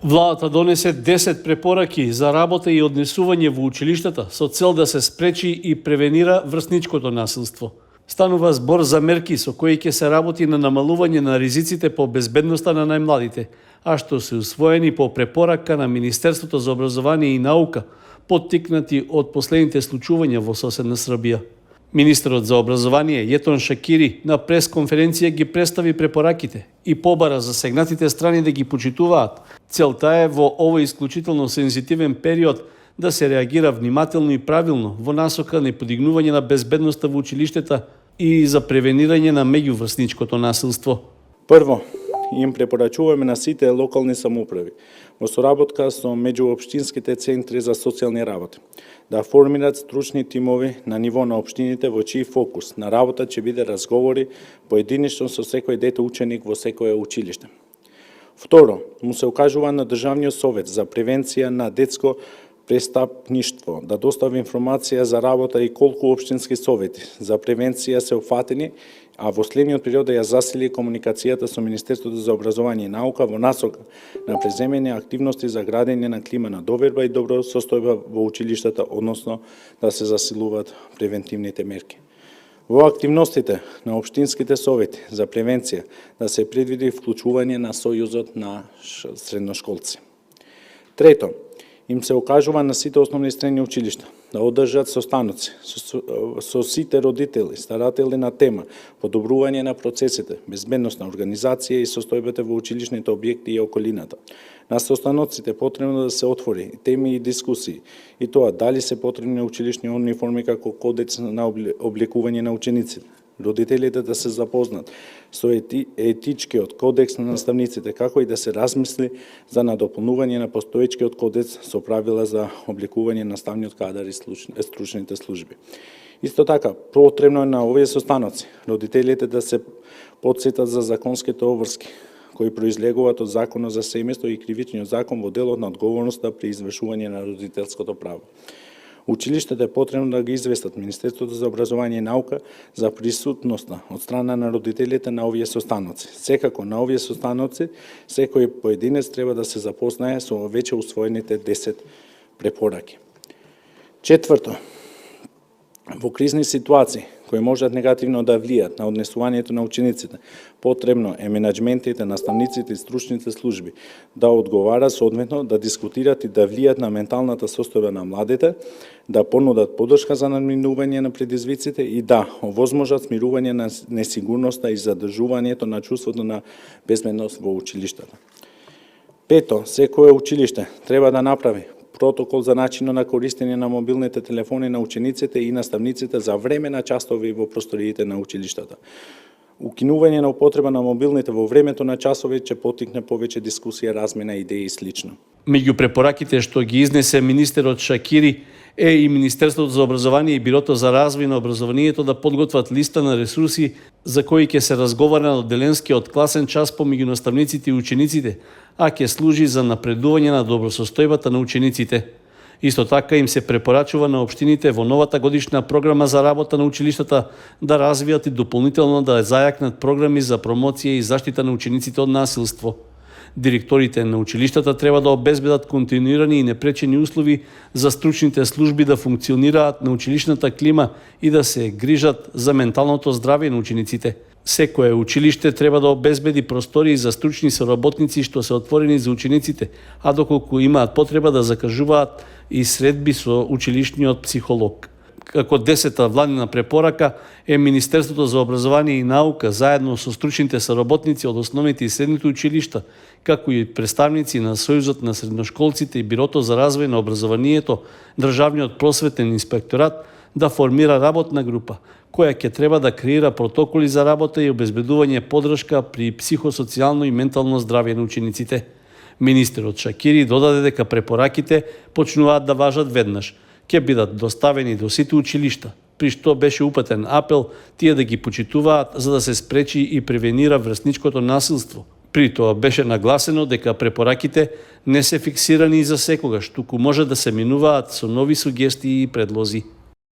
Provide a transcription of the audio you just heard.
Владата донесе 10 препораки за работа и однесување во училиштата со цел да се спречи и превенира врсничкото насилство. Станува збор за мерки со кои ќе се работи на намалување на ризиците по безбедноста на најмладите, а што се усвоени по препорака на Министерството за образование и наука, поттикнати од последните случувања во соседна Србија. Министерот за образование Јетон Шакири на пресконференција ги представи препораките и побара засегнатите страни да ги почитуваат. Целта е во овој исклучително сензитивен период да се реагира внимателно и правилно во насока на подигнување на безбедноста во училиштата и за превенирање на меѓуврсничкото насилство. Прво, им препорачуваме на сите локални самоуправи во соработка со меѓуопштинските центри за социјални работи да формират стручни тимови на ниво на општините во чиј фокус на работа ќе биде разговори поединечно со секој дете ученик во секое училиште. Второ, му се укажува на Државниот совет за превенција на детско престапништво да достави информација за работа и колку општински совети за превенција се уфатени, а во следниот период да ја засили комуникацијата со Министерството за образование и наука во насока на преземени активности за градење на клима на доверба и добро состојба во училиштата, односно да се засилуваат превентивните мерки. Во активностите на општинските совети за превенција да се предвиди вклучување на Сојузот на средношколци. Трето, им се окажува на сите основни средни училишта да одржат состаноци со сите родители, старатели на тема подобрување на процесите, безбедност на организација и состојбата во училишните објекти и околината. На состаноците потребно да се отвори теми и дискусии, и тоа дали се потребни училишни униформи како кодекс на облекување на учениците, родителите да се запознат со етичкиот кодекс на наставниците, како и да се размисли за надополнување на постоечкиот кодекс со правила за облекување на наставниот кадар и стручните служби. Исто така, потребно е на овие состаноци родителите да се потсетат за законските обврски кои произлегуваат од Законот за семејство и Кривичниот закон во делот на одговорноста при извршување на родителското право. Училиштата е потребно да ги известат Министерството за образование и наука за присутноста од страна на родителите на овие состаноци. Секако на овие состаноци секој поединец треба да се запознае со веќе усвоените 10 препораки. Четврто, во кризни ситуации кои можат негативно да влијат на однесувањето на учениците, потребно е менаџментите, наставниците и стручните служби да одговарат соодветно, да дискутират и да влијат на менталната состојба на младите, да понудат поддршка за надминување на предизвиците и да овозможат смирување на несигурноста и задржувањето на чувството на безбедност во училиштата. Пето, секое училиште треба да направи протокол за начинот на користење на мобилните телефони на учениците и наставниците за време на часови во просториите на училиштата. Укинување на употреба на мобилните во времето на часови ќе поттикне повеќе дискусија, размена идеи и слично. Меѓу препораките што ги изнесе министерот Шакири е и Министерството за образование и Бирото за развој на образованието да подготват листа на ресурси за кои ќе се разговара на одделенскиот класен час помеѓу наставниците и учениците, а ќе служи за напредување на добросостојбата на учениците. Исто така им се препорачува на општините во новата годишна програма за работа на училиштата да развијат и дополнително да зајакнат програми за промоција и заштита на учениците од насилство. Директорите на училиштата треба да обезбедат континуирани и непречени услови за стручните служби да функционираат на училишната клима и да се грижат за менталното здравје на учениците. Секое училиште треба да обезбеди простории за стручни соработници што се отворени за учениците, а доколку имаат потреба да закажуваат и средби со училишниот психолог. Како 10-та владина препорака е Министерството за образование и наука заедно со стручните соработници од основните и средните училишта, како и представници на Сојузот на средношколците и Бирото за развој на образованието, Државниот просветен инспекторат да формира работна група, која ќе треба да креира протоколи за работа и обезбедување поддршка при психосоцијално и ментално здравје на учениците. Министерот Шакири додаде дека препораките почнуваат да важат веднаш, ќе бидат доставени до сите училишта, при што беше упатен апел тие да ги почитуваат за да се спречи и превенира врсничкото насилство. При тоа беше нагласено дека препораките не се фиксирани за секогаш, туку може да се минуваат со нови сугестии и предлози.